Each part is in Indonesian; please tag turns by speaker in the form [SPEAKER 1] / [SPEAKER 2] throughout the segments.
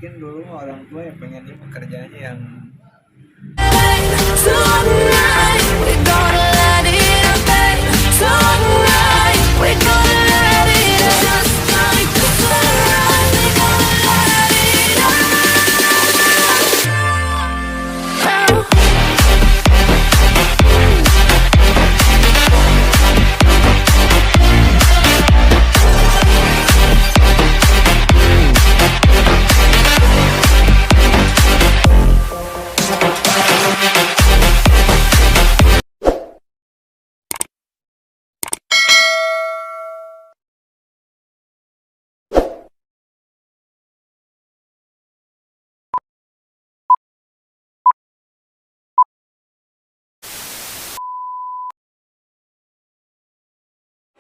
[SPEAKER 1] mungkin dulu orang tua yang pengennya pekerjaannya yang
[SPEAKER 2] Tonight we're gonna let it up, babe. Tonight we're gonna let it up. Just like the sunrise, we're gonna let it up.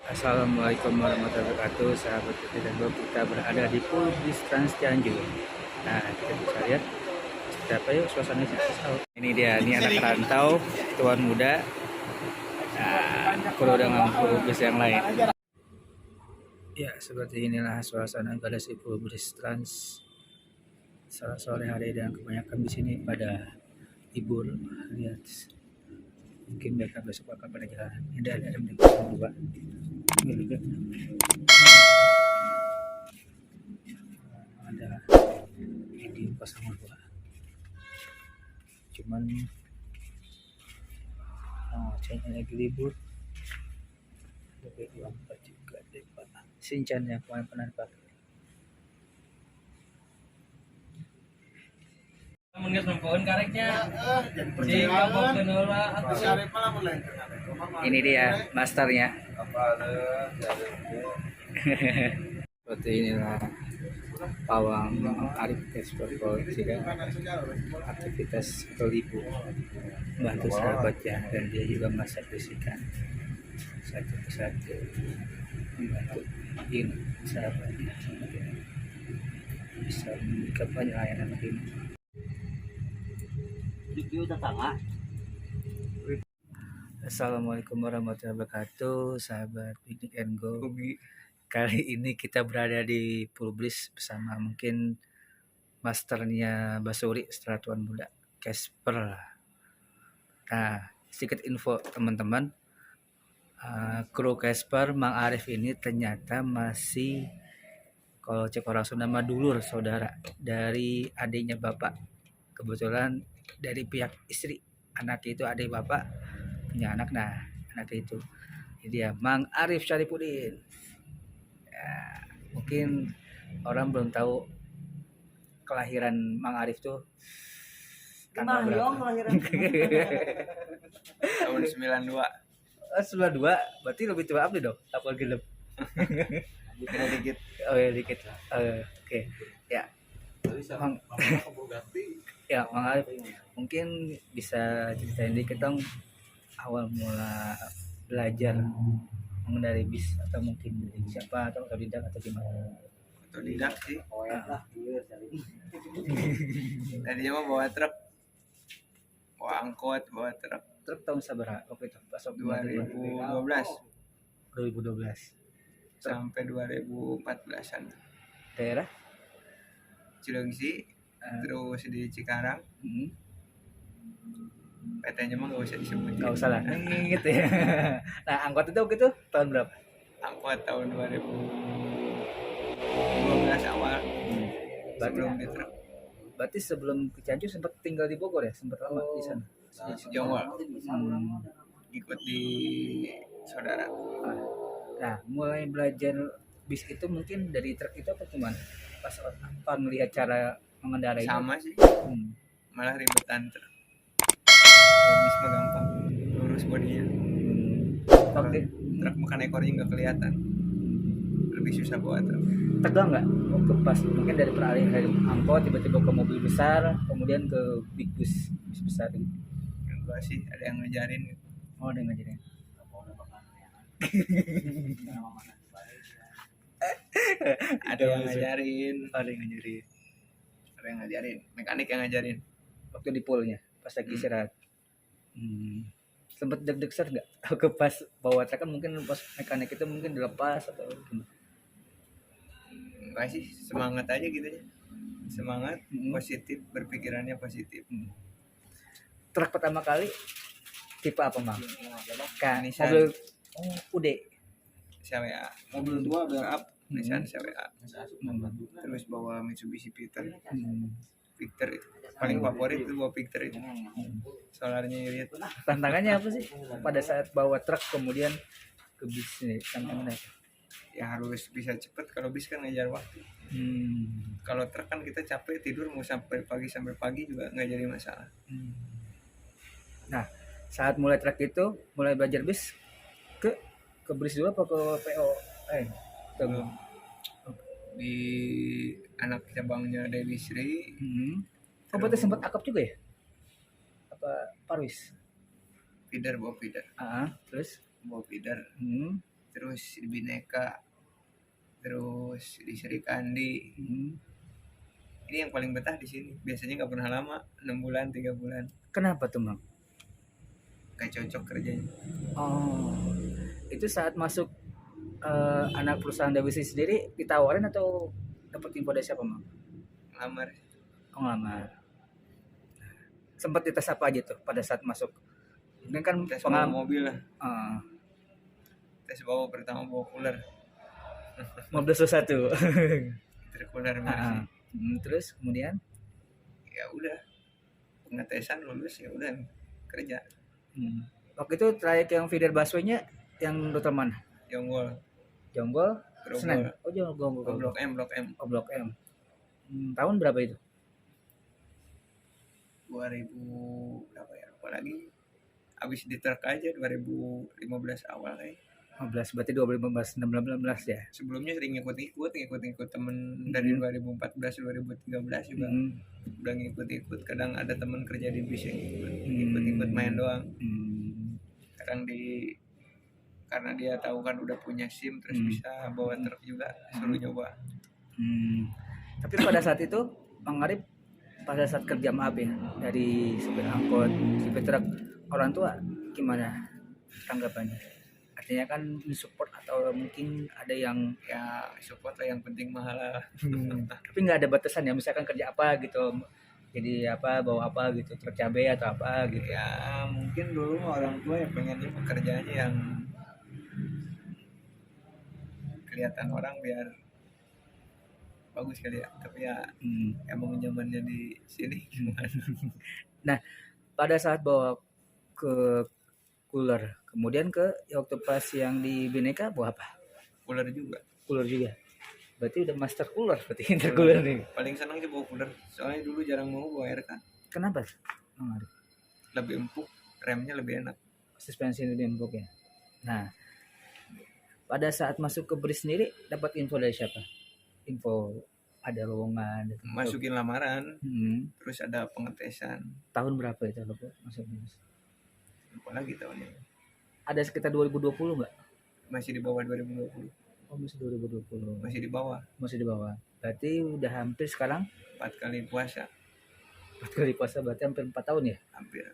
[SPEAKER 3] Assalamualaikum warahmatullahi wabarakatuh, sahabat Putih dan Bob. Kita berada di Pulbis Trans Cianjur. Nah, kita bisa lihat seperti apa yuk suasananya seperti. Ini dia, ini anak rantau, tuan muda. Nah, kalau dengan Pulbis yang lain. Ya, seperti inilah suasana Galaxy Pulbis Trans salah sore hari, dan kebanyakan di sini pada libur. Lihat, mungkin mereka besok akan pada jalan. Ini ada M2. Ini juga ada di pasang dua, cuman China lagi libur. Lebih 24 juga deh Pak. Sinchan yang kemarin pernah dipakai.
[SPEAKER 4] Menges mempoin kareknya. Di kampung Kenora atau
[SPEAKER 3] Ini dia masternya. Seperti inilah pawang Arif Ekspor jika aktivitas kelibur bantu sahabatnya, dan dia juga masak bisikan satu persatu membantu ini sahabatnya bisa memberikan pelayanan ini. Assalamualaikum warahmatullahi wabarakatuh, sahabat Piknik and Go. Kali ini kita berada di Pulbis bersama mungkin masternya Basuri setelah tuan muda Casper. Nah, sedikit info teman-teman, kru Casper Mang Arif ini ternyata masih, kalau cek orang Sunda mah dulur saudara dari adiknya bapak. Kebetulan dari pihak istri, anak itu adik bapak punya anak. Nah, anak itu ini dia Mang Arif Syarifuddin. Ya, mungkin orang belum tahu kelahiran Mang Arif tuh tanggal berapa.
[SPEAKER 1] tahun 92.
[SPEAKER 3] 92, berarti lebih tua apa dong? Apa gelap?
[SPEAKER 1] Dikira dikit.
[SPEAKER 3] Oh ya dikit lah. Oke. Ya. Mang, ya Mang Arif mungkin bisa ceritain dikit dong awal mula belajar mengendarai bis, atau mungkin dari siapa, atau otodidak atau gimana?
[SPEAKER 1] Otodidak sih. Tadinya mah bawa truk, bawa angkot, bawa truk.
[SPEAKER 3] Truk tahun sabar waktu itu pas
[SPEAKER 1] 2012 sampai 2014an.
[SPEAKER 3] daerah
[SPEAKER 1] Cilengsi, terus di Cikarang. PT-nya mah gak usah disebut.
[SPEAKER 3] nggak usah lah gitu ya. Nah, angkot itu gitu tahun berapa?
[SPEAKER 1] Angkot tahun 2012 awal. Sebelum di truk.
[SPEAKER 3] Berarti sebelum ke Cianjur sempat tinggal di Bogor ya, sempat lama di sana.
[SPEAKER 1] Di Jonggol. Ikut di saudara.
[SPEAKER 3] Nah, mulai belajar bis itu mungkin dari truk itu apa gimana? Pas apa melihat cara mengendarai
[SPEAKER 1] Sama sih, malah ribetan truk. Kalau bis mah gampang, lurus bodinya. Kalau truk bukan ekornya nggak kelihatan, lebih susah bawa truk.
[SPEAKER 3] tegang nggak waktu pas mungkin dari peralihan dari angkot tiba-tiba ke mobil besar, kemudian ke big bus besar gitu?
[SPEAKER 1] Enggak sih, ada yang ngajarin.
[SPEAKER 3] Oh, ada yang ngajarin.
[SPEAKER 1] Ada yang ngajarin.
[SPEAKER 3] Ada yang ngajarin.
[SPEAKER 1] Ada yang ngajarin, mekanik yang ngajarin.
[SPEAKER 3] Waktu di poolnya pas lagi istirahat. Sempet deg-degan nggak? Ke pas bawa truk kan mungkin pas mekanik itu mungkin dilepas atau gimana?
[SPEAKER 1] Enggak sih, semangat aja gitu ya. semangat,
[SPEAKER 3] Hmm.
[SPEAKER 1] positif, berpikirannya positif.
[SPEAKER 3] Truk pertama kali tipe apa Mang? Kan
[SPEAKER 1] Nissan.
[SPEAKER 3] mobil UD.
[SPEAKER 1] CWA. Mobil tua up Nissan CWA. Terus bawa Mitsubishi Victor. Victor itu paling favorit itu bawa Victor itu. Solarnya irit.
[SPEAKER 3] Tantangannya apa sih pada saat bawa truk kemudian ke bis nih? Tantangannya apa?
[SPEAKER 1] Ya harus bisa cepet, kalau bis kan ngejar waktu. Kalau truk kan kita capek tidur mau sampai pagi juga nggak jadi masalah.
[SPEAKER 3] Nah, saat mulai truk itu, mulai belajar bis ke bis dulu apa ke PO? Ke
[SPEAKER 1] Belum. Di anak cabangnya Dewi Sri.
[SPEAKER 3] Oh, berarti sempat akap juga ya? Apa Parwis?
[SPEAKER 1] Feeder, bawa feeder.
[SPEAKER 3] Terus?
[SPEAKER 1] Bawa feeder. Terus di Bineka. Terus di Sri Kandi. Ini yang paling betah di sini. Biasanya nggak pernah lama, 6 bulan, 3 bulan.
[SPEAKER 3] Kenapa tuh, Mang?
[SPEAKER 1] Gak cocok kerjanya.
[SPEAKER 3] Oh, itu saat masuk anak perusahaan Dewi sendiri ditawarin atau dapat info dari siapa, Mang?
[SPEAKER 1] Ngelamar.
[SPEAKER 3] Oh, ngelamar. Sempat dites apa aja tuh pada saat masuk? Ini kan
[SPEAKER 1] Tes bawa mobil lah.
[SPEAKER 3] Tes
[SPEAKER 1] bawa pertama bawa cooler.
[SPEAKER 3] mobil satu.
[SPEAKER 1] Cooler masih.
[SPEAKER 3] Terus kemudian?
[SPEAKER 1] Ya udah. Pengetesan lulus ya udah kerja.
[SPEAKER 3] Waktu itu trayek yang feeder busway-nya yang rute mana?
[SPEAKER 1] Jonggol.
[SPEAKER 3] Senen. Oh, Jonggol.
[SPEAKER 1] Blok M.
[SPEAKER 3] Oh, Blok M. Tahun berapa itu?
[SPEAKER 1] 2000 berapa ya? Apalagi habis di truk aja 2015 awal kayak.
[SPEAKER 3] 15 berarti 2015 16 ya.
[SPEAKER 1] Sebelumnya sering ngikut temen dari 2014 2013 juga. Udah ngikut kadang ada temen kerja di bis yang ikut main doang. Kadang karena dia tahu kan udah punya SIM terus bisa bawa truk juga, suruh nyoba.
[SPEAKER 3] Tapi pada saat itu Bang Arif pada saat kerja maaf ya dari supir angkot, supir truk, orang tua gimana tanggapannya? Artinya kan support atau mungkin ada yang
[SPEAKER 1] ya support lah, yang penting mahal lah.
[SPEAKER 3] Tapi nggak ada batasan ya, misalkan kerja apa gitu, jadi apa bawa apa gitu, truk cabai atau apa gitu.
[SPEAKER 1] Ya mungkin dulu orang tua ya pengennya pekerjaannya yang kelihatan orang biar bagus kali ya, tapi ya emang zamannya di sini gimana.
[SPEAKER 3] Nah, pada saat bawa ke cooler, kemudian waktu pas yang di Bineka bawa apa?
[SPEAKER 1] Cooler juga.
[SPEAKER 3] Berarti udah master cooler, berarti intercooler nih.
[SPEAKER 1] Paling senang sih bawa cooler, soalnya dulu jarang mau bawa RK.
[SPEAKER 3] Kenapa?
[SPEAKER 1] Lebih empuk, remnya lebih enak.
[SPEAKER 3] Suspensi lebih empuk ya. Nah, pada saat masuk ke BRI sendiri dapat info dari siapa? Info ada lowongan.
[SPEAKER 1] Masukin lamaran, terus ada pengetesan.
[SPEAKER 3] Tahun berapa itu lo masuk?
[SPEAKER 1] Apalagi tahunnya?
[SPEAKER 3] Ada sekitar 2020 nggak?
[SPEAKER 1] Masih di bawah 2020.
[SPEAKER 3] Oh, masih 2020.
[SPEAKER 1] Masih di bawah.
[SPEAKER 3] Berarti udah hampir sekarang
[SPEAKER 1] 4 kali puasa.
[SPEAKER 3] 4 kali puasa berarti hampir 4 tahun ya?
[SPEAKER 1] Hampir.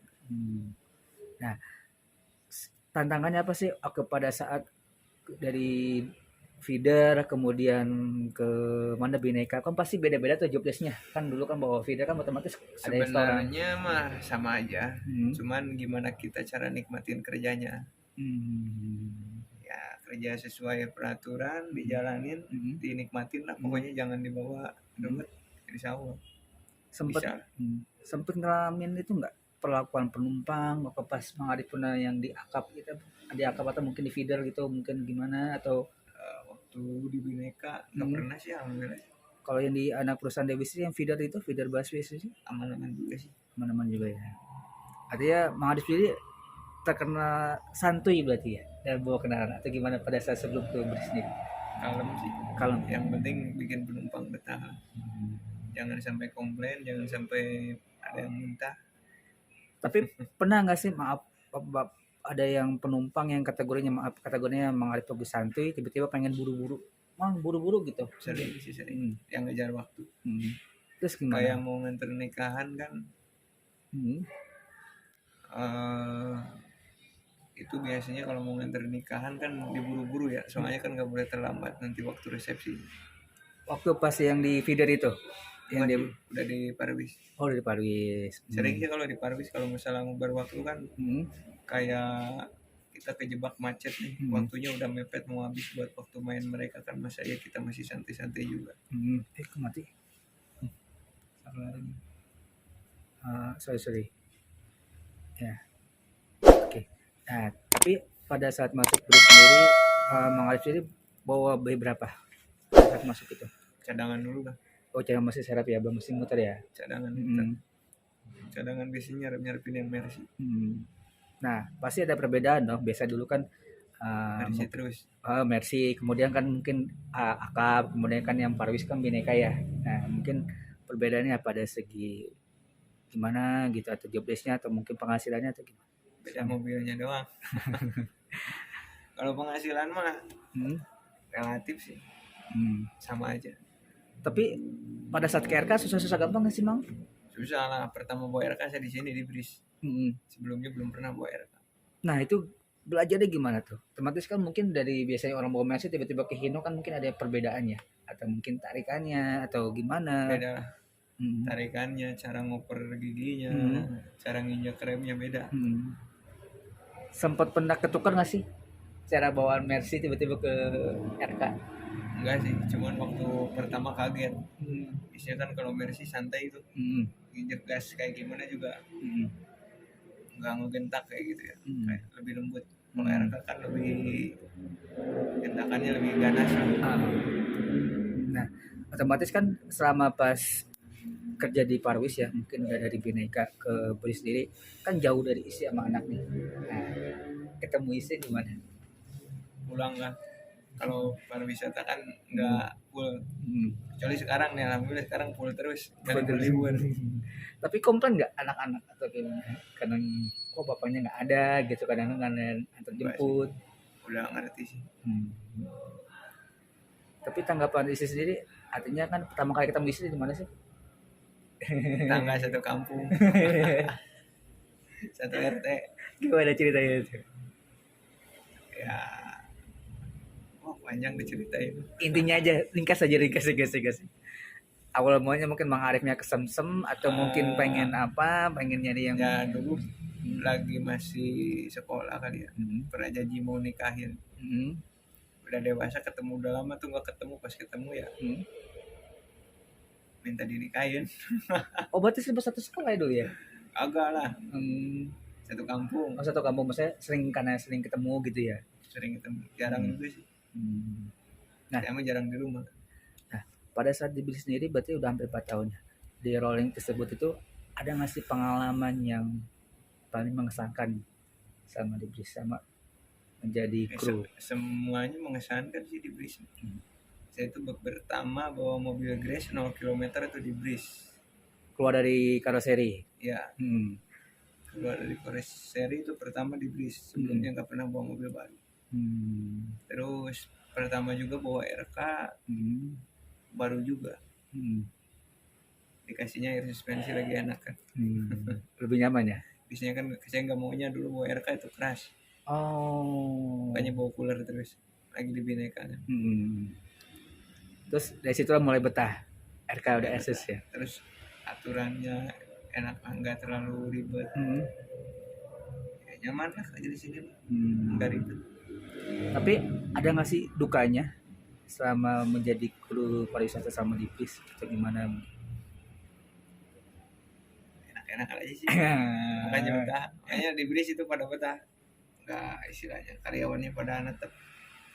[SPEAKER 3] Nah, tantangannya apa sih pada saat dari feeder kemudian ke mana Bineka, kan pasti beda-beda tuh job desk-nya. Kan dulu kan bawa feeder kan otomatis ada yang
[SPEAKER 1] sebenarnya mah sama aja. Cuman gimana kita cara nikmatin kerjanya. Ya kerja sesuai peraturan, dijalanin, dinikmatin lah. Pokoknya jangan dibawa ribet, insya Allah.
[SPEAKER 3] Sempet ngalamin itu nggak perlakuan penumpang waktu pas Mangaripuna yang di akap atau mungkin di feeder gitu, mungkin gimana atau
[SPEAKER 1] waktu di Bineka nggak pernah sih, alhamdulillah.
[SPEAKER 3] Kalau yang di anak perusahaan Dewi yang feeder busway sih
[SPEAKER 1] aman-aman juga sih.
[SPEAKER 3] Aman-aman juga ya. Artinya Mang Arif sendiri terkena santuy berarti ya dan bawa kendaraan atau gimana pada saat sebelum ke BRI sendiri?
[SPEAKER 1] Kalem sih. Yang penting bikin penumpang betah. Jangan sampai komplain, jangan sampai ada yang minta.
[SPEAKER 3] Tapi pernah nggak sih maaf ada yang penumpang yang kategorinya Mang Arif lebih santuy, tiba-tiba pengen buru-buru gitu?
[SPEAKER 1] Sering. Yang ngejar waktu.
[SPEAKER 3] Terus gimana?
[SPEAKER 1] Kayak mau nganter nikahan kan. Itu biasanya kalau mau nganter nikahan kan diburu-buru ya, soalnya kan nggak boleh terlambat nanti waktu resepsi.
[SPEAKER 3] Waktu pas yang di feeder itu? Yang dia
[SPEAKER 1] udah di Parwis.
[SPEAKER 3] oh dari Parwis.
[SPEAKER 1] Sering sih kalau di Parwis kalau misalnya ngobar waktu kan
[SPEAKER 3] Hmm.
[SPEAKER 1] kayak kita kejebak macet nih, waktunya udah mepet mau habis buat waktu main mereka kan, masa ya kita masih santai-santai juga.
[SPEAKER 3] Kok mati? Sorry. Ya. Oke. Nah, tapi pada saat masuk Bris sendiri, Mang Arif sendiri bawa B berapa? Saat masuk itu.
[SPEAKER 1] Cadangan dulu lah,
[SPEAKER 3] Oh, jangan masih serap ya, belum mesti muter ya.
[SPEAKER 1] cadangan.
[SPEAKER 3] Hmm.
[SPEAKER 1] Cadangan biasanya nyarep-nyarepin yang Mercy.
[SPEAKER 3] Nah, pasti ada perbedaan dong. Biasa dulu kan
[SPEAKER 1] Mercy terus.
[SPEAKER 3] Mercy, kemudian kan mungkin Akap, kemudian kan yang Parwis kan Bineka ya. Nah, mungkin perbedaannya pada segi gimana gitu, atau job desk-nya, atau mungkin penghasilannya, atau gimana?
[SPEAKER 1] Beda mobilnya doang. Kalau penghasilan mah relatif sih, sama aja.
[SPEAKER 3] Tapi pada saat ke RK susah-susah gampang nggak sih, Mang?
[SPEAKER 1] Susah lah, pertama bawa RK saya di sini di Bris. Sebelumnya belum pernah bawa RK.
[SPEAKER 3] Nah, itu belajarnya gimana tuh? Otomatis kan mungkin dari biasanya orang bawa Mercy tiba-tiba ke Hino kan mungkin ada perbedaannya, atau mungkin tarikannya atau gimana?
[SPEAKER 1] Beda lah. Tarikannya, cara ngoper giginya, cara nginjak remnya beda.
[SPEAKER 3] Sempat pernah ketukar nggak sih cara bawaan Mercy tiba-tiba ke RK?
[SPEAKER 1] Enggak sih, cuman waktu pertama kaget. Biasanya kan kalau Mercy santai itu, nginjek gas kayak gimana juga nggak ngegentak kayak gitu ya, kayak lebih lembut. Kalau RK kan lebih gentakannya lebih ganas lah.
[SPEAKER 3] Nah, otomatis kan selama pas kerja di Parwis ya, mungkin udah dari Bineka ke Bris sendiri kan jauh dari isi sama anak nih. Nah, ketemu isi gimana?
[SPEAKER 1] Pulang kan, kalau pariwisata kan nggak full. Kecuali sekarang nih, alhamdulillah sekarang full terus, nggak libur.
[SPEAKER 3] Tapi komplain nggak anak-anak atau gimana? Kadang kok bapaknya nggak ada gitu, kadang antar jemput.
[SPEAKER 1] Udah ngerti sih.
[SPEAKER 3] Tapi tanggapan isi sendiri, artinya kan pertama kali ketemu isi di mana sih?
[SPEAKER 1] Tangga satu kampung, satu RT.
[SPEAKER 3] Gimana ceritanya itu?
[SPEAKER 1] Ya, panjang diceritain.
[SPEAKER 3] Intinya aja, ringkas. Awal mulanya mungkin Mang Arifnya kesemsem atau mungkin pengen nyari yang
[SPEAKER 1] ya dulu lagi masih sekolah kali ya, pernah janji mau nikahin. Udah dewasa ketemu, udah lama tuh nggak ketemu, pas ketemu ya minta dinikahin.
[SPEAKER 3] Oh, berarti satu sekolah ya dulu ya?
[SPEAKER 1] Agak lah, satu kampung.
[SPEAKER 3] Oh, satu kampung, maksudnya karena sering ketemu gitu ya?
[SPEAKER 1] Sering ketemu, jarang juga sih.
[SPEAKER 3] Nah,
[SPEAKER 1] emang jarang di rumah.
[SPEAKER 3] Nah, pada saat di Bris sendiri berarti udah hampir 4 tahun ya. Di rolling tersebut itu ada nggak sih pengalaman yang paling mengesankan sama di Bris, sama menjadi kru?
[SPEAKER 1] Semuanya mengesankan sih di Bris. Saya itu pertama bawa mobil Grace 0 km itu di Bris.
[SPEAKER 3] Keluar dari karoseri?
[SPEAKER 1] Ya. Keluar dari karoseri itu pertama di Bris. Sebelumnya nggak pernah bawa mobil baru. Terus pertama juga bawa RK, baru juga. Dikasihnya air suspensi lagi enak kan.
[SPEAKER 3] Lebih nyaman ya?
[SPEAKER 1] Biasanya kan saya nggak maunya dulu bawa RK itu keras. Makanya bawa cooler terus. Lagi di Bineka kan.
[SPEAKER 3] Terus dari situ mulai betah. RK udah SS ya.
[SPEAKER 1] Terus aturannya enak, nggak terlalu ribet. Ya, nyaman lah aja di sini. Nggak ribet.
[SPEAKER 3] Tapi ada nggak sih dukanya selama menjadi kru pariwisata sama di Bris atau gimana?
[SPEAKER 1] Enak-enak aja sih. Makanya betah. Makanya di Bris itu pada betah. Nggak istilahnya karyawannya pada netep.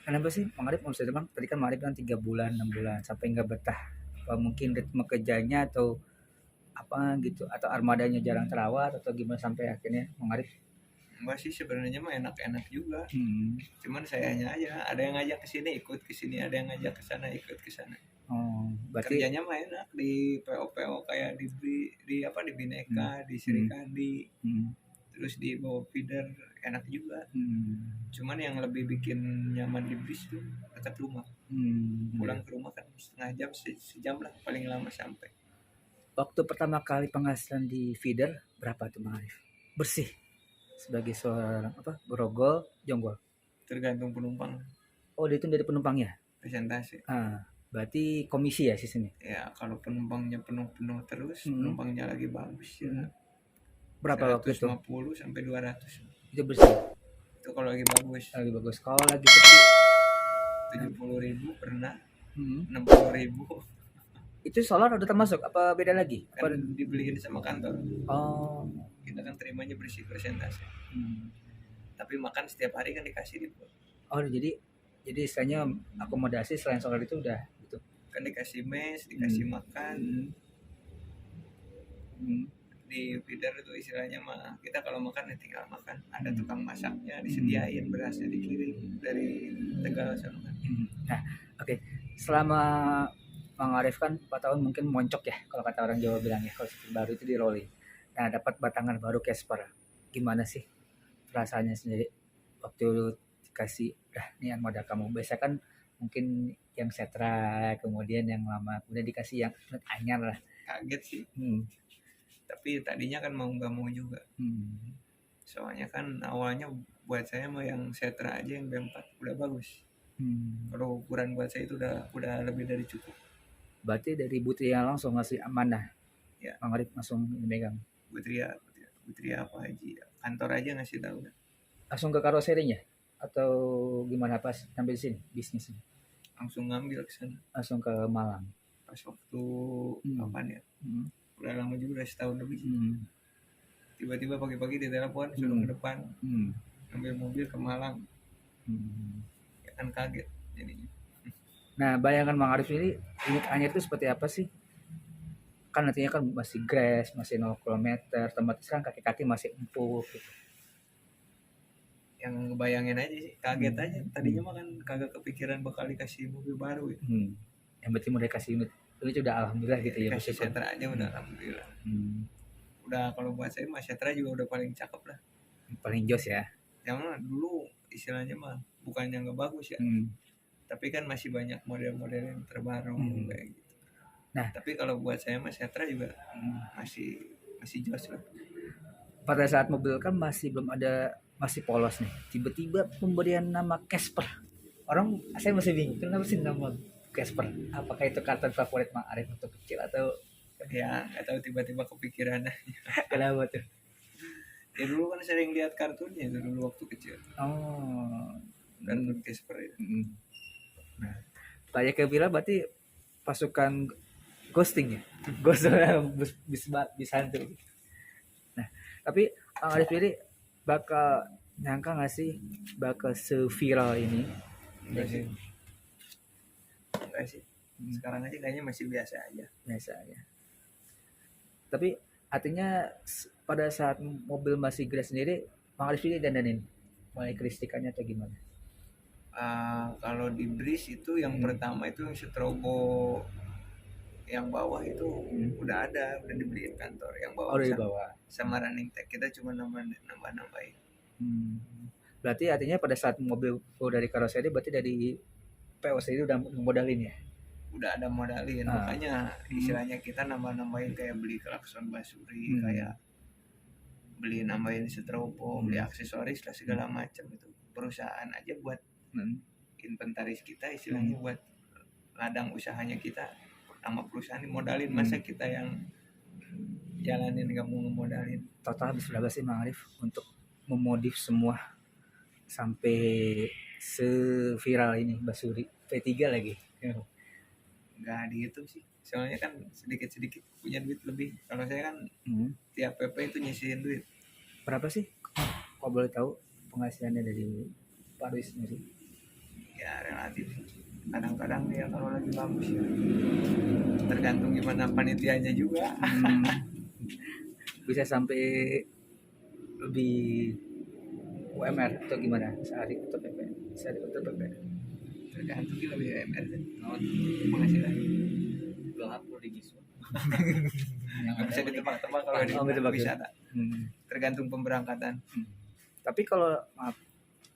[SPEAKER 3] Kenapa sih Mang Arif maksudnya Bang? Tadi kan Mang Arif kan 3 bulan, 6 bulan sampai nggak betah. Apa mungkin ritme kerjanya atau apa gitu, atau armadanya jarang terawat atau gimana sampai akhirnya Mang Arif?
[SPEAKER 1] Enggak sih, sebenarnya mah enak-enak juga. Cuman sayanya aja ada yang ngajak ke sini ikut ke sini, ada yang ngajak ke sana ikut ke sana.
[SPEAKER 3] Berarti
[SPEAKER 1] kerjanya mah enak di PO kayak di Bineka, di Serikandi. Terus di bawah feeder enak juga. Cuman yang lebih bikin nyaman di Bris tuh dekat rumah. Pulang ke rumah kan setengah jam, sejam lah paling lama sampai.
[SPEAKER 3] Waktu pertama kali penghasilan di feeder berapa tuh Mang Arif? Bersih sebagai seorang grogol jonggol.
[SPEAKER 1] Tergantung penumpang.
[SPEAKER 3] Oh, dihitung dari penumpangnya?
[SPEAKER 1] Presentasi.
[SPEAKER 3] Berarti komisi ya sistemnya.
[SPEAKER 1] Ya kalau penumpangnya penuh terus,
[SPEAKER 3] Hmm.
[SPEAKER 1] penumpangnya lagi bagus ya.
[SPEAKER 3] Berapa waktu itu?
[SPEAKER 1] 150 sampai 200.
[SPEAKER 3] Itu bersih.
[SPEAKER 1] Itu kalau lagi bagus.
[SPEAKER 3] Lagi bagus. Kalau lagi sepi,
[SPEAKER 1] 70.000 pernah,
[SPEAKER 3] hmm,
[SPEAKER 1] 60.000
[SPEAKER 3] itu solar udah termasuk apa beda lagi?
[SPEAKER 1] kan
[SPEAKER 3] Apa?
[SPEAKER 1] dibeliin sama kantor.
[SPEAKER 3] Oh.
[SPEAKER 1] Kita kan terimanya bersih persentase.
[SPEAKER 3] Hmm.
[SPEAKER 1] Tapi makan setiap hari kan dikasih di
[SPEAKER 3] Oh, jadi istilahnya akomodasi selain solar itu udah gitu.
[SPEAKER 1] kan dikasih mes, dikasih makan.
[SPEAKER 3] Hmm.
[SPEAKER 1] Di feeder itu istilahnya mah kita kalau makan ya tinggal makan, ada tukang masaknya, disediain berasnya dikirim dari Tegal sana.
[SPEAKER 3] Nah, oke. Selama Bang Arif kan 4 tahun mungkin moncok ya kalau kata orang Jawa bilang ya, kalau sistem baru itu di rolling. Nah, dapat batangan baru Casper. Gimana sih perasaannya sendiri waktu dikasih nih yang modal kamu? Biasa kan mungkin yang Setra, kemudian yang lama, kemudian dikasih yang anyar lah.
[SPEAKER 1] Kaget sih,
[SPEAKER 3] Hmm.
[SPEAKER 1] tapi tadinya kan mau nggak mau juga.
[SPEAKER 3] Hmm.
[SPEAKER 1] Soalnya kan awalnya buat saya mah yang Setra aja yang B4 udah bagus.
[SPEAKER 3] Hmm.
[SPEAKER 1] Kalau ukuran buat saya itu udah lebih dari cukup.
[SPEAKER 3] Berarti dari Butria langsung ngasih amanah.
[SPEAKER 1] Ya.
[SPEAKER 3] Bang Arif langsung megang.
[SPEAKER 1] Butria apa Haji, kantor aja ngasih tahu.
[SPEAKER 3] Langsung ke karoserinya atau gimana pas sampai di sini bisnisnya?
[SPEAKER 1] Langsung ngambil ke sana.
[SPEAKER 3] Langsung ke Malang.
[SPEAKER 1] Pas waktu
[SPEAKER 3] Hmm.
[SPEAKER 1] kapan ya?
[SPEAKER 3] Hmm.
[SPEAKER 1] Udah lama juga, udah setahun lebih.
[SPEAKER 3] Hmm.
[SPEAKER 1] Tiba-tiba pagi-pagi ditelepon suruh ke depan,
[SPEAKER 3] Hmm.
[SPEAKER 1] ambil mobil ke Malang.
[SPEAKER 3] Hmm.
[SPEAKER 1] Ya kan kaget jadinya.
[SPEAKER 3] Nah, bayangan Bang Arif ini unit anyar itu seperti apa sih? Kan nantinya kan masih grass, masih 0 km, otomatis kan kaki-kaki masih empuk gitu.
[SPEAKER 1] Yang ngebayangin aja sih, kaget aja. Tadinya mah kan kagak kepikiran bakal dikasih mobil baru ya.
[SPEAKER 3] Yang berarti mau dikasih unit udah alhamdulillah gitu ya.
[SPEAKER 1] Dikasih
[SPEAKER 3] bersyukur.
[SPEAKER 1] Setra aja udah alhamdulillah.
[SPEAKER 3] Hmm.
[SPEAKER 1] Udah kalau buat saya mah Setra juga udah paling cakep lah.
[SPEAKER 3] Paling jos ya.
[SPEAKER 1] Yang mana dulu istilahnya mah bukannya nggak bagus ya, tapi kan masih banyak model-model yang terbaru kayak gitu.
[SPEAKER 3] Nah,
[SPEAKER 1] tapi kalau buat saya mah Setra juga masih jos lah.
[SPEAKER 3] pada saat mobil kan masih belum ada, masih polos nih. Tiba-tiba pemberian nama Casper. Orang saya masih bingung kenapa sih nama Casper? Apakah itu kartun favorit Bang Arif waktu kecil atau
[SPEAKER 1] Ya nggak tahu tiba-tiba kepikiran.
[SPEAKER 3] kenapa tuh?
[SPEAKER 1] Ya dulu kan sering lihat kartunnya itu dulu waktu kecil.
[SPEAKER 3] Oh.
[SPEAKER 1] Kartun Casper itu.
[SPEAKER 3] Nah, Taya Kebira berarti pasukan ghosting ya? Ghost bisa hantu. Nah, tapi Bang Arif sendiri bakal nyangka nggak sih bakal seviral ini?
[SPEAKER 1] Enggak sih. Enggak sih. Sekarang aja kayaknya masih biasa aja.
[SPEAKER 3] Biasa aja. Tapi artinya pada saat mobil masih grass sendiri, Bang Arif sendiri dandanin mulai keristikannya atau gimana?
[SPEAKER 1] Kalau di Bris itu yang pertama itu yang strobo yang bawah itu udah dibeliin kantor yang bawah.
[SPEAKER 3] Oh, di bawah.
[SPEAKER 1] Sama running tag kita cuma nambah-nambahin.
[SPEAKER 3] Berarti artinya pada saat mobil dari karoseri berarti dari PO sendiri udah modalin ya?
[SPEAKER 1] Udah ada modalin, makanya istilahnya kita nambah-nambahin kayak beli klakson Basuri, kayak beli nambahin strobo, beli aksesoris lah segala macam itu. Perusahaan aja buat inventaris kita istilahnya buat ladang usahanya kita, nama perusahaan modalin, masa kita yang jalanin nggak mau ngemodalin.
[SPEAKER 3] Total habis berapa sih Bang Arif untuk memodif semua sampai seviral ini Basuri P3 lagi?
[SPEAKER 1] Nggak dihitung sih, soalnya kan sedikit-sedikit punya duit lebih. Kalau saya kan tiap PP itu nyisihin duit.
[SPEAKER 3] Berapa sih? Kok boleh tahu penghasilannya dari Pak Ruiz sendiri?
[SPEAKER 1] Ya relatif, kadang-kadang dia kalau lagi bagus ya, tergantung gimana panitianya juga.
[SPEAKER 3] Bisa sampai lebih UMR atau gimana sehari atau PP? Sehari atau PP?
[SPEAKER 1] Tergantung juga lebih UMR kan. Penghasilan
[SPEAKER 4] Gelap lo di Giswa.
[SPEAKER 1] nggak bisa ditebak-tebak kalau di wisata. Tergantung pemberangkatan.
[SPEAKER 3] Tapi kalau maaf,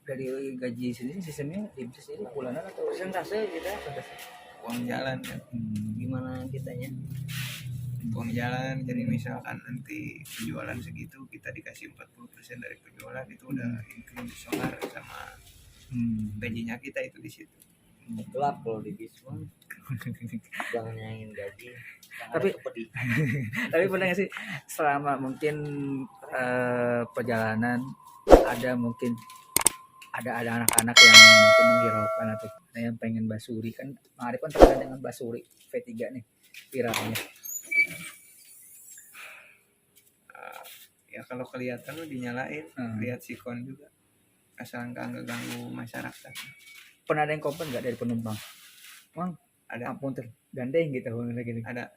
[SPEAKER 3] dari gaji sendiri sistemnya di sini bulanan atau
[SPEAKER 4] Persentase kita.
[SPEAKER 1] Uang jalan ya.
[SPEAKER 4] Gimana kitanya?
[SPEAKER 1] Uang jalan, jadi misalkan nanti penjualan segitu kita dikasih 40% dari penjualan, itu udah include solar sama gajinya kita itu di situ.
[SPEAKER 5] gelap kalau di bis mah. Jangan nyangin gaji.
[SPEAKER 3] Tapi-
[SPEAKER 5] pedih.
[SPEAKER 3] Tapi pernah nggak sih selama mungkin perjalanan ada anak-anak yang mungkin menghiraukan atau ada yang pengen basuri kan Mang Arif kan terkenal dengan basuri V3 nih viralnya.
[SPEAKER 1] Ya kalau kelihatan lu dinyalain, lihat sikon juga. Asal nggak ganggu masyarakat.
[SPEAKER 3] Pernah ada yang komplain nggak dari penumpang? Mang,
[SPEAKER 1] Ada
[SPEAKER 3] ampun gandeng gitu gitu.
[SPEAKER 1] ada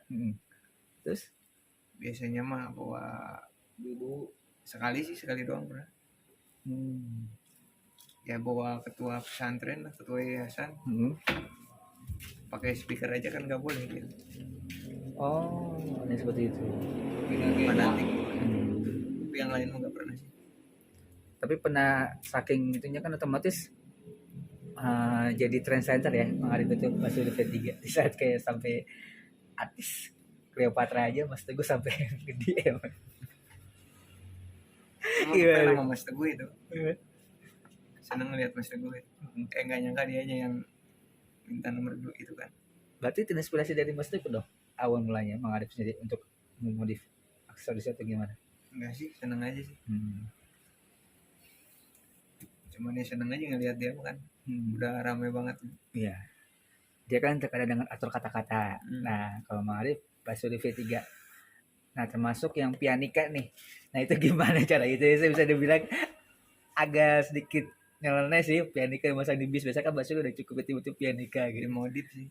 [SPEAKER 3] Terus
[SPEAKER 1] biasanya mah bawa dulu sekali doang pernah. Ya bawa ketua pesantren lah, ketua yayasan, pakai speaker aja kan nggak boleh gitu.
[SPEAKER 3] Oh, ada seperti itu.
[SPEAKER 1] Fanatik. Tapi yang lain mah nggak pernah sih.
[SPEAKER 3] Tapi pernah saking itunya kan otomatis jadi trend center ya Mang Arif itu masuk di V3 di saat kayak sampai artis Cleopatra aja Mas Teguh sampai ke DM.
[SPEAKER 1] Emang
[SPEAKER 3] Iya.
[SPEAKER 1] pernah sama Mas Teguh itu. Seneng ngeliat Mas Teguh itu. Nggak nyangka dia aja yang minta nomor 2 itu kan.
[SPEAKER 3] Berarti terinspirasi dari Mas Teguh dong awal mulanya Mang Arif sendiri untuk memodif aksesoris atau gimana?
[SPEAKER 1] Enggak sih, seneng aja sih. Cuman ya seneng aja ngeliat dia kan. Udah rame banget.
[SPEAKER 3] Iya. Dia kan terkadang dengan atur kata-kata. Nah, kalau Mang Arif basuri V3. Nah, termasuk yang pianika nih. Nah, itu gimana cara itu? Saya bisa dibilang agak sedikit nyeleneh sih pianika yang masang di bis. Biasanya kan basuri udah cukup itu pianika gitu.
[SPEAKER 1] Dimodif sih.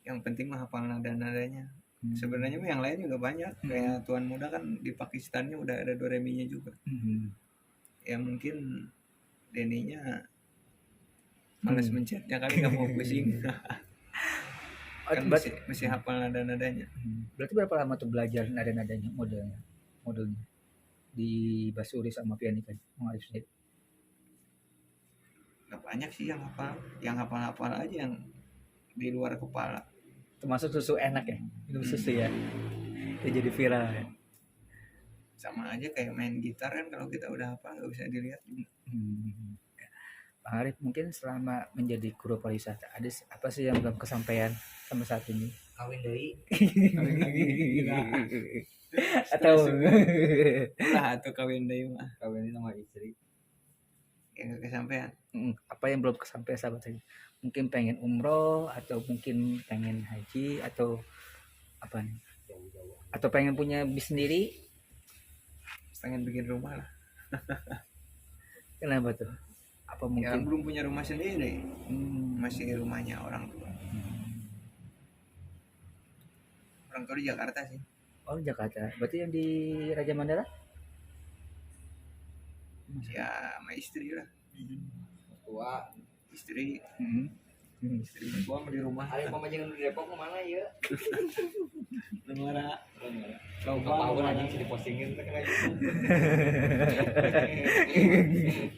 [SPEAKER 1] Yang penting mah hafal nada-nadanya. Sebenarnya mah yang lain juga banyak. Kayak Tuan Muda kan di Pakistannya udah ada do re mi-nya juga. Ya mungkin Denny-nya malas mencetnya kali nggak mau pusing. Kan mesti hafal nada-nadanya.
[SPEAKER 3] Berarti berapa lama tuh belajar nada-nadanya modelnya di basuri sama pianika Mang Arif sendiri?
[SPEAKER 1] Gak banyak sih yang hafal. Yang hafal-hafal aja yang di luar kepala.
[SPEAKER 3] Termasuk susu enak ya, minum susu ya, itu jadi viral ya.
[SPEAKER 1] Sama aja kayak main gitar kan kalau kita udah hafal nggak bisa dilihat.
[SPEAKER 3] Bang Arif mungkin selama menjadi guru pariwisata ada apa sih yang belum kesampaian sampai saat ini?
[SPEAKER 5] Kawin deui.
[SPEAKER 3] Atau
[SPEAKER 1] Lah atau kawin deui mah
[SPEAKER 5] Kawin sama istri.
[SPEAKER 1] yang nggak kesampaian.
[SPEAKER 3] apa yang belum kesampaian sahabat tadi? Mungkin pengen umroh atau mungkin pengen haji atau apa nih? Atau pengen punya bis sendiri?
[SPEAKER 1] Pengen bikin rumah lah.
[SPEAKER 3] Kenapa tuh? Apa
[SPEAKER 1] Ya
[SPEAKER 3] mungkin?
[SPEAKER 1] belum punya rumah sendiri. Masih di rumahnya orang tua. Orang tua di Jakarta sih.
[SPEAKER 3] Oh Jakarta. Berarti yang di Raja Mandala?
[SPEAKER 1] Ya sama istri lah.
[SPEAKER 5] Tua.
[SPEAKER 1] Istri gua mau di rumah.
[SPEAKER 5] Ari pamajikan di Depok mana ya?
[SPEAKER 1] Nenggara.
[SPEAKER 5] Apa anjing sih dipostingin teh kan.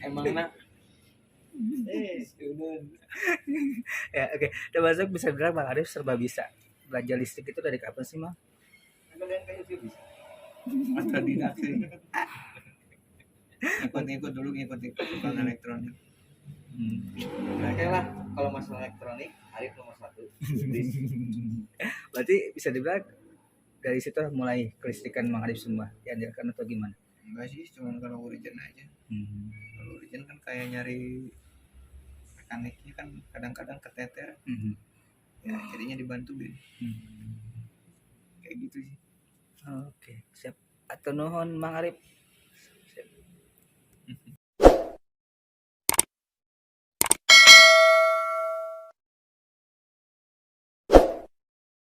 [SPEAKER 1] Emang nak.
[SPEAKER 3] Ya oke. Udah masuk bisa bilang Bang Arif serba bisa. Belanja listrik itu dari kapan sih Mang?
[SPEAKER 5] Kalian kayak gitu bisa.
[SPEAKER 1] Otodidak sih. Ngikut dulu tukang elektronik.
[SPEAKER 5] Oke lah, kalau masalah elektronik, Arif nomor 1.
[SPEAKER 3] Berarti bisa dibilang dari situ mulai kelistrikan Mang Arif semua diandalkan atau gimana?
[SPEAKER 1] Enggak sih, cuman kalau urgent aja. Kalau urgent kan kayak nyari mekaniknya kan kadang-kadang keteter. Ya jadinya dibantuin. Kayak gitu sih.
[SPEAKER 3] Oke, siap. Atau nuhun Mang Arif